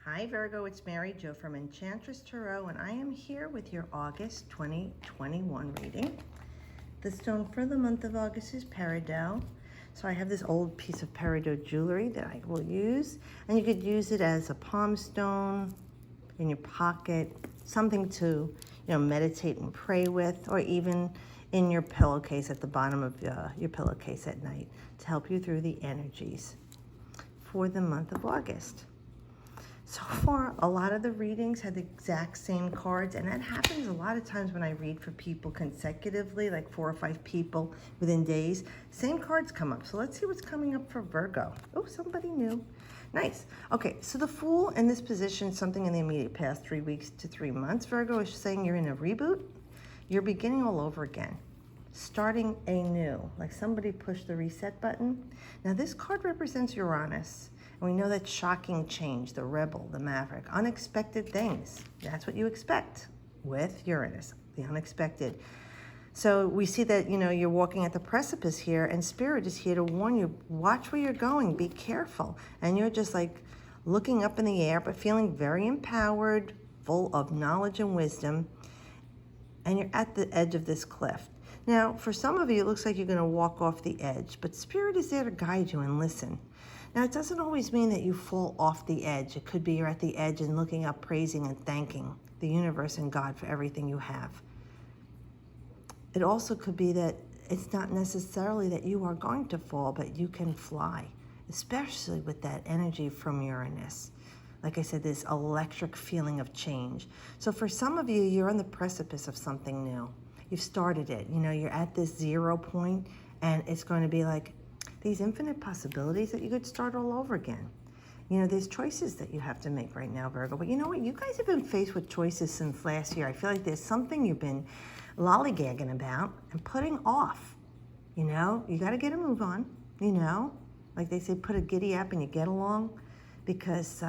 Hi Virgo, it's Mary Jo from Enchantress Tarot, and I am here with your August 2021 reading. The stone for the month of August is peridot. So I have this old piece of peridot jewelry that I will use, and you could use it as a palm stone in your pocket, something to meditate and pray with, or even in your pillowcase at the bottom of your pillowcase at night to help you through the energies for the month of August. So far, a lot of the readings had the exact same cards, and that happens a lot of times when I read for people consecutively, like 4 or 5 people within days. Same cards come up. So let's see what's coming up for Virgo. Oh, somebody new. Nice. Okay, so the Fool in this position, something in the immediate past 3 weeks to 3 months, Virgo is saying you're in a reboot. You're beginning all over again. Starting anew, like somebody pushed the reset button. Now this card represents Uranus. And we know that shocking change, the rebel, the maverick, unexpected things. That's what you expect with Uranus, the unexpected. So we see that, you're walking at the precipice here, and Spirit is here to warn you, watch where you're going, be careful. And you're just like looking up in the air, but feeling very empowered, full of knowledge and wisdom. And you're at the edge of this cliff. Now, for some of you, it looks like you're going to walk off the edge, but Spirit is there to guide you and listen. Now, it doesn't always mean that you fall off the edge. It could be you're at the edge and looking up, praising and thanking the universe and God for everything you have. It also could be that it's not necessarily that you are going to fall, but you can fly, especially with that energy from Uranus. Like I said, this electric feeling of change. So for some of you, you're on the precipice of something new. You've started it. You're at this 0 point, and it's going to be like these infinite possibilities that you could start all over again. There's choices that you have to make right now, Virgo. But you know what? You guys have been faced with choices since last year. I feel like there's something you've been lollygagging about and putting off. You got to get a move on, Like they say, put a giddy up and you get along, because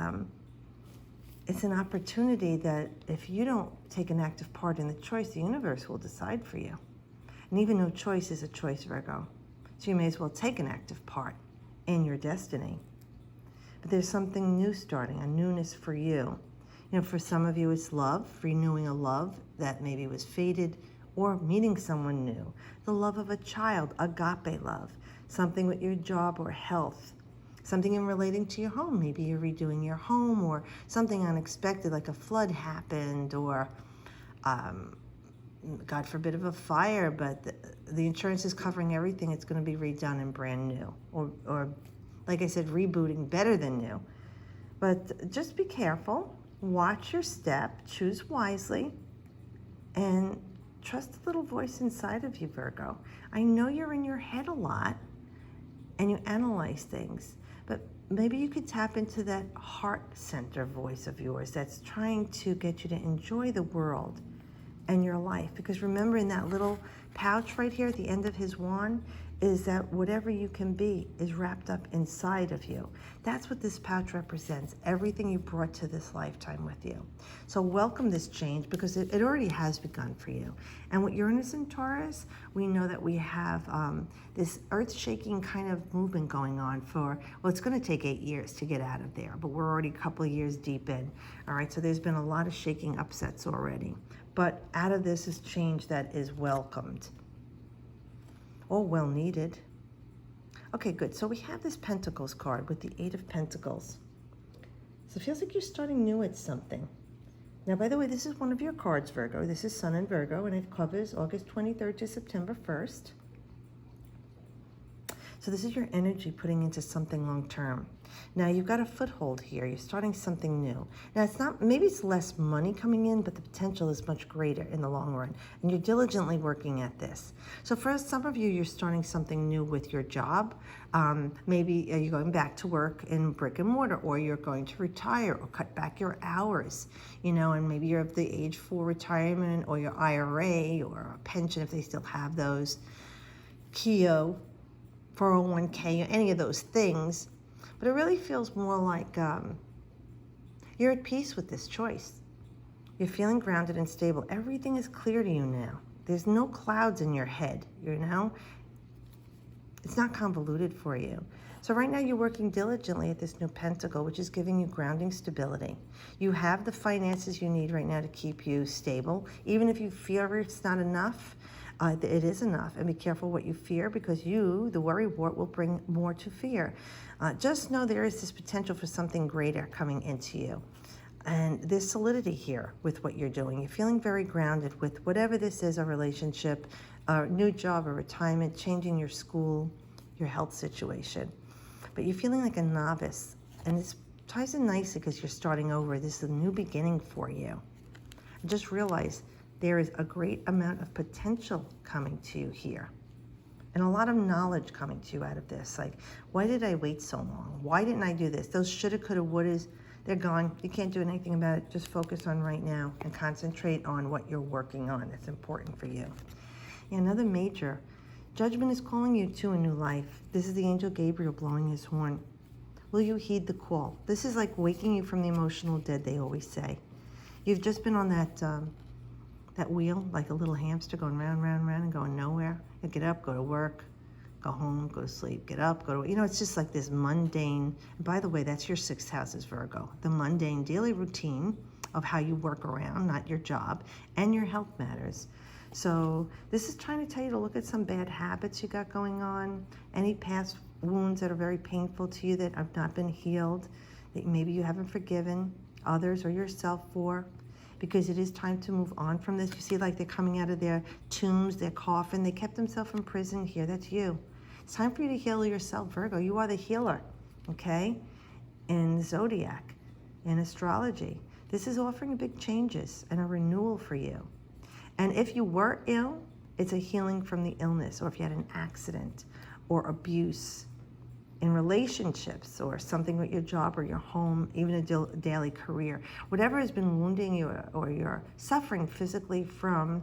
it's an opportunity that if you don't take an active part in the choice, the universe will decide for you. And even though choice is a choice, Virgo, so you may as well take an active part in your destiny. But there's something new starting, a newness for you. For some of you, it's love, renewing a love that maybe was faded, or meeting someone new. The love of a child, agape love, something with your job or health, something in relating to your home. Maybe you're redoing your home, or something unexpected like a flood happened, or God forbid of a fire, but the insurance is covering everything. It's going to be redone and brand new, or like I said, rebooting, better than new. But just be careful, watch your step, choose wisely, and trust the little voice inside of you, Virgo. I know you're in your head a lot and you analyze things, but maybe you could tap into that heart center voice of yours that's trying to get you to enjoy the world and your life. Because remember, in that little pouch right here at the end of his wand is that whatever you can be is wrapped up inside of you. That's what this pouch represents, everything you brought to this lifetime with you. So welcome this change, because it already has begun for you. And with Uranus and Taurus, we know that we have this earth-shaking kind of movement going on for, well, it's going to take 8 years to get out of there, but we're already a couple of years deep in. All right, so there's been a lot of shaking upsets already. But out of this is change that is welcomed. Oh, well needed. Okay, good. So we have this Pentacles card with the 8 of Pentacles. So it feels like you're starting new at something. Now, by the way, this is one of your cards, Virgo. This is Sun in Virgo, and it covers August 23rd to September 1st. So this is your energy putting into something long-term. Now, you've got a foothold here. You're starting something new. Now, it's not, maybe it's less money coming in, but the potential is much greater in the long run. And you're diligently working at this. So for some of you, you're starting something new with your job. Maybe you're going back to work in brick and mortar, or you're going to retire or cut back your hours, and maybe you're of the age for retirement, or your IRA or a pension if they still have those, KEO, 401k, or any of those things. But it really feels more like you're at peace with this choice. You're feeling grounded and stable. Everything is clear to you now. There's no clouds in your head, It's not convoluted for you. So right now you're working diligently at this new pentacle, which is giving you grounding stability. You have the finances you need right now to keep you stable. Even if you fear it's not enough, it is enough. And be careful what you fear, because the worry wart will bring more to fear. Just know there is this potential for something greater coming into you. And there's solidity here with what you're doing. You're feeling very grounded with whatever this is, a relationship, a new job, a retirement, changing your school, your health situation. But you're feeling like a novice. And this ties in nicely because you're starting over. This is a new beginning for you. And just realize there is a great amount of potential coming to you here. And a lot of knowledge coming to you out of this. Like, why did I wait so long? Why didn't I do this? Those shoulda, coulda, wouldas, they're gone. You can't do anything about it. Just focus on right now and concentrate on what you're working on. It's important for you. Yeah, another major. Judgment is calling you to a new life. This is the angel Gabriel blowing his horn. Will you heed the call? This is like waking you from the emotional dead, they always say. You've just been on that wheel, like a little hamster going round, round, round and going nowhere. You get up, go to work, go home, go to sleep, get up, go to, it's just like this mundane, and by the way, that's your sixth house is Virgo, the mundane daily routine of how you work around, not your job, and your health matters. So this is trying to tell you to look at some bad habits you got going on, any past wounds that are very painful to you that have not been healed, that maybe you haven't forgiven others or yourself for, because it is time to move on from this. You see, like they're coming out of their tombs, their coffin. They kept themselves in prison here. That's you. It's time for you to heal yourself, Virgo. You are the healer, okay? In the zodiac, in astrology. This is offering big changes and a renewal for you. And if you were ill, it's a healing from the illness, or if you had an accident or abuse in relationships or something with your job or your home, even a daily career, whatever has been wounding you or you're suffering physically from,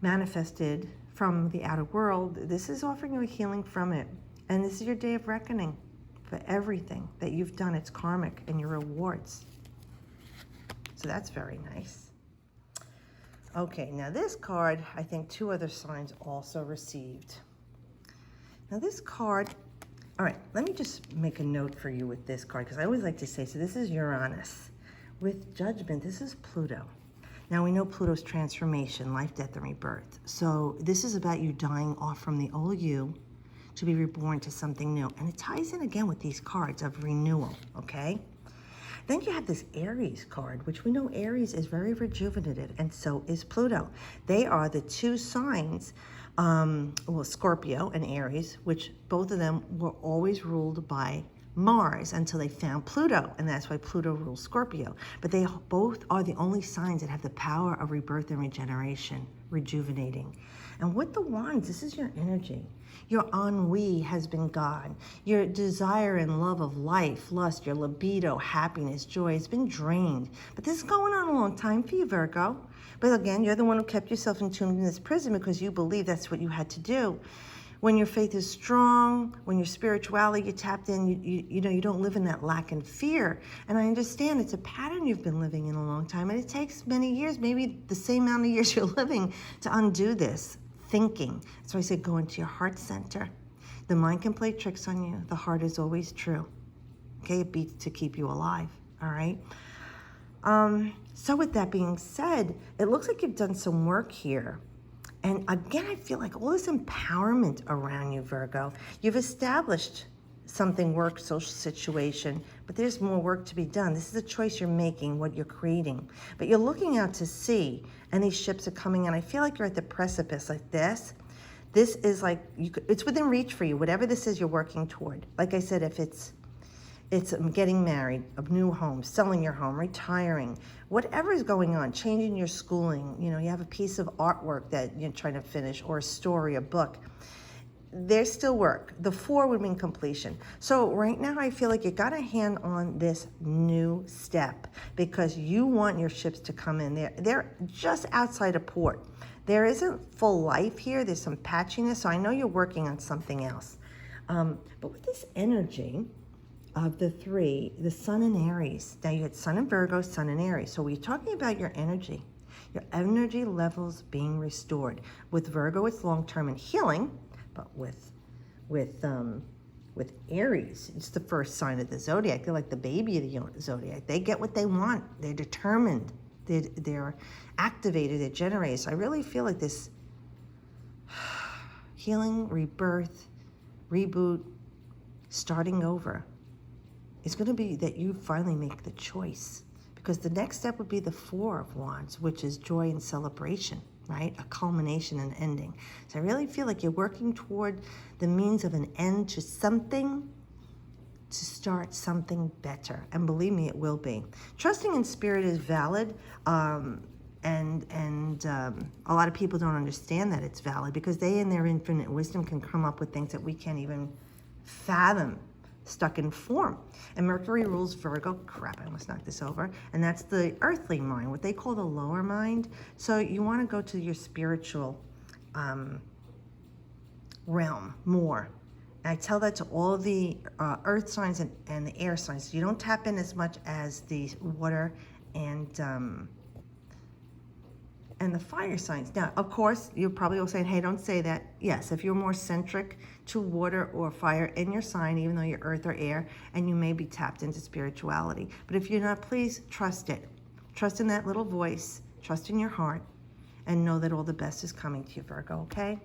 manifested from the outer world, this is offering you a healing from it. And this is your day of reckoning for everything that you've done. It's karmic and your rewards. So that's very nice. Okay, now this card, I think 2 other signs also received. Now this card, all right, let me just make a note for you with this card, because I always like to say, so this is Uranus. With Judgment, this is Pluto. Now we know Pluto's transformation, life, death, and rebirth. So this is about you dying off from the old you to be reborn to something new. And it ties in again with these cards of renewal, okay? Then you have this Aries card, which we know Aries is very rejuvenative, and so is Pluto. They are the 2 signs, Scorpio and Aries, which both of them were always ruled by Mars until they found Pluto, and that's why Pluto rules Scorpio. But they both are the only signs that have the power of rebirth and regeneration, rejuvenating. And with the wands, this is your energy. Your ennui has been gone. Your desire and love of life, lust, your libido, happiness, joy has been drained. But this is going on a long time for you, Virgo. But again, you're the one who kept yourself entombed in this prison because you believe that's what you had to do. When your faith is strong, when your spirituality, you tapped in, you don't live in that lack and fear. And I understand it's a pattern you've been living in a long time, and it takes many years, maybe the same amount of years you're living, to undo this thinking. So I say go into your heart center. The mind can play tricks on you. The heart is always true. Okay, it beats to keep you alive, all right? So with that being said, it looks like you've done some work here. And again, I feel like all this empowerment around you, Virgo. You've established something, work, social situation, but there's more work to be done. This is a choice you're making, what you're creating. But you're looking out to sea, and these ships are coming in. I feel like you're at the precipice like this. This is like, it's within reach for you, whatever this is you're working toward. Like I said, if it's getting married, a new home, selling your home, retiring, whatever is going on, changing your schooling, you have a piece of artwork that you're trying to finish, or a story, a book, there's still work. The 4 would mean completion. So right now I feel like you got a hand on this new step because you want your ships to come in. They're just outside of port. There isn't full life here. There's some patchiness. So I know you're working on something else. But with this energy of the 3, the Sun in Aries. Now you had Sun in Virgo, Sun in Aries. So we're talking about your energy levels being restored. With Virgo, it's long-term and healing, but with with Aries. It's the first sign of the zodiac. They're like the baby of the zodiac. They get what they want. They're determined. They're activated. They're generated. So I really feel like this healing, rebirth, reboot, starting over, it's going to be that you finally make the choice. Because the next step would be the Four of Wands, which is joy and celebration, right? A culmination and ending. So I really feel like you're working toward the means of an end to something, to start something better. And believe me, it will be. Trusting in spirit is valid. And a lot of people don't understand that it's valid because they in their infinite wisdom can come up with things that we can't even fathom, stuck in form. And Mercury rules Virgo. Crap, I almost knocked this over. And that's the earthly mind, what they call the lower mind. So you want to go to your spiritual realm more. And I tell that to all the earth signs and the air signs. You don't tap in as much as the water and the fire signs. Now, of course, you're probably all saying, hey, don't say that. Yes, if you're more centric to water or fire in your sign, even though you're earth or air, and you may be tapped into spirituality. But if you're not, please trust it. Trust in that little voice. Trust in your heart. And know that all the best is coming to you, Virgo, okay?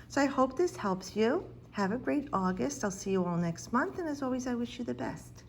So I hope this helps you. Have a great August. I'll see you all next month. And as always, I wish you the best.